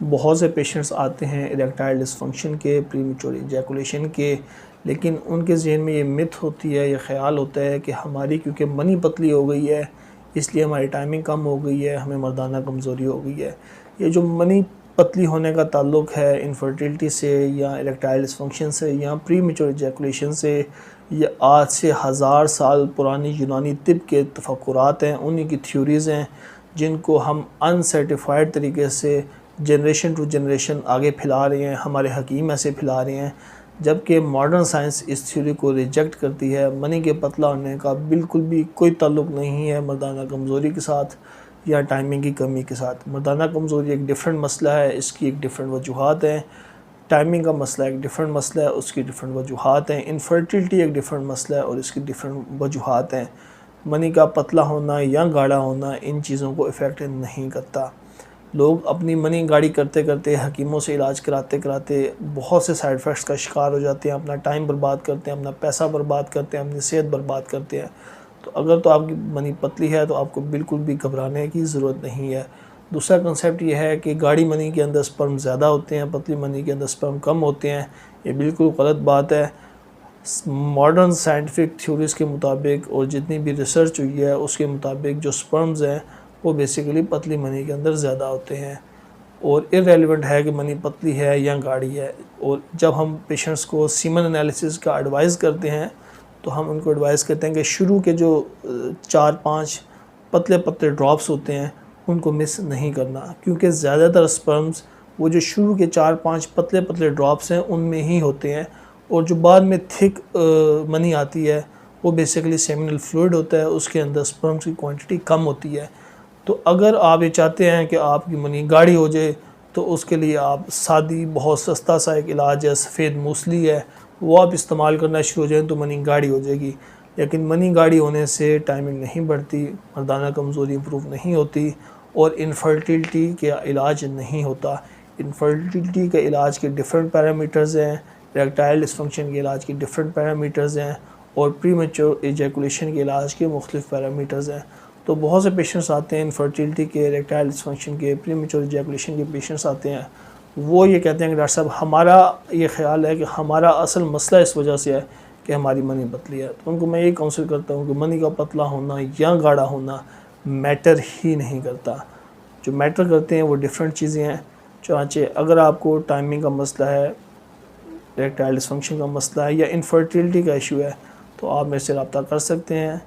बहुत से पेशेंट्स आते हैं इरेक्टाइल डिसफंक्शन के, प्रीमेच्योर इजैकुलेशन के, लेकिन उनके ज़हन में ये मिथ होती है, ये ख़्याल होता है कि हमारी क्योंकि मनी पतली हो गई है इसलिए हमारी टाइमिंग कम हो गई है, हमें मर्दाना कमज़ोरी हो गई है। ये जो मनी पतली होने का ताल्लुक़ है इनफर्टिलिटी से या इरेक्टाइल डिसफंक्शन से या प्रीमेच्योर इजैकुलेशन से, ये आज से हज़ार साल पुरानी यूनानी तिब के तफक्कुरात हैं, उन्हीं की थ्योरीज़ हैं जिनको हम अनसर्टिफाइड तरीके से जनरेशन टू जनरेशन आगे फैला रहे हैं, हमारे हकीम ऐसे फैला रहे हैं, जबकि मॉडर्न साइंस इस थ्योरी को रिजेक्ट करती है। मनी के पतला होने का बिल्कुल भी कोई ताल्लुक़ नहीं है मर्दाना कमज़ोरी के साथ या टाइमिंग की कमी के साथ। मर्दाना कमज़ोरी एक डिफरेंट मसला है, इसकी एक डिफरेंट वजूहात हैं। टाइमिंग का मसला एक डिफरेंट मसला है, उसकी डिफरेंट वजूहात हैं। इनफर्टिलिटी एक डिफरेंट मसला है और इसकी डिफरेंट वजूहात हैं। मनी का पतला होना या गाढ़ा होना इन चीज़ों को इफ़ेक्ट नहीं करता। लोग अपनी मनी गाढ़ी करते करते, हकीमों से इलाज कराते कराते बहुत से साइड इफ़ेक्ट्स का शिकार हो जाते हैं, अपना टाइम बर्बाद करते हैं, अपना पैसा बर्बाद करते हैं, अपनी सेहत बर्बाद करते हैं। तो अगर तो आपकी मनी पतली है तो आपको बिल्कुल भी घबराने की ज़रूरत नहीं है। दूसरा कंसेप्ट ये है कि गाढ़ी मनी के अंदर स्पर्म ज़्यादा होते हैं, पतली मनी के अंदर स्पर्म कम होते हैं। ये बिल्कुल गलत बात है। मॉडर्न साइंटिफिक थ्योरीज़ के मुताबिक और जितनी भी रिसर्च हुई है उसके मुताबिक जो स्पर्म्स हैं वो बेसिकली पतली मनी के अंदर ज़्यादा होते हैं और इररेलेवेंट है कि मनी पतली है या गाढ़ी है। और जब हम पेशेंट्स को सीमन एनालिसिस का एडवाइस करते हैं तो हम उनको एडवाइस करते हैं कि शुरू के जो 4-5 पतले पतले ड्रॉप्स होते हैं उनको मिस नहीं करना, क्योंकि ज़्यादातर स्पर्म्स वो जो शुरू के 4-5 पतले पतले ड्रॉप्स हैं उनमें ही होते हैं और जो बाद में थिक मनी आती है वो बेसिकली सेमिनल फ्लूइड होता है, उसके अंदर स्पर्म्स की क्वांटिटी कम होती है। तो अगर आप ये चाहते हैं कि आपकी मनी गाढ़ी हो जाए तो उसके लिए आप सादी बहुत सस्ता सा एक इलाज है, सफ़ेद मूसली है, वो आप इस्तेमाल करना शुरू हो जाएँ तो मनी गाढ़ी हो जाएगी। लेकिन मनी गाढ़ी होने से टाइमिंग नहीं बढ़ती, मर्दाना कमज़ोरी इम्प्रूव नहीं होती और इनफर्टिलिटी का इलाज नहीं होता। इनफर्टिलिटी के इलाज के डिफरेंट पैरामीटर्स हैं, इरेक्टाइल डिसफंक्शन के इलाज के डिफरेंट पैरामीटर्स हैं और प्रीमेच्योर इजैकुलेशन के इलाज के मुख्तलिफ पैरामीटर्स हैं। तो बहुत से पेशेंट्स आते हैं इनफर्टिलिटी के, इरेक्टाइल डिसफंक्शन के, प्रीमेच्योर इजैकुलेशन के पेशेंट्स आते हैं, वो ये कहते हैं कि डॉक्टर साहब हमारा ये ख्याल है कि हमारा असल मसला इस वजह से है कि हमारी मनी पतली है। तो उनको मैं यही काउंसिल करता हूँ कि मनी का पतला होना या गाढ़ा होना मैटर ही नहीं करता। जो मैटर करते हैं वो डिफरेंट चीज़ें हैं। चाहे अगर आपको टाइमिंग का मसला है, इरेक्टाइल डिसफंक्शन का मसला है या इनफर्टिलिटी का इशू है तो आप मेरे से रब्ता कर सकते हैं।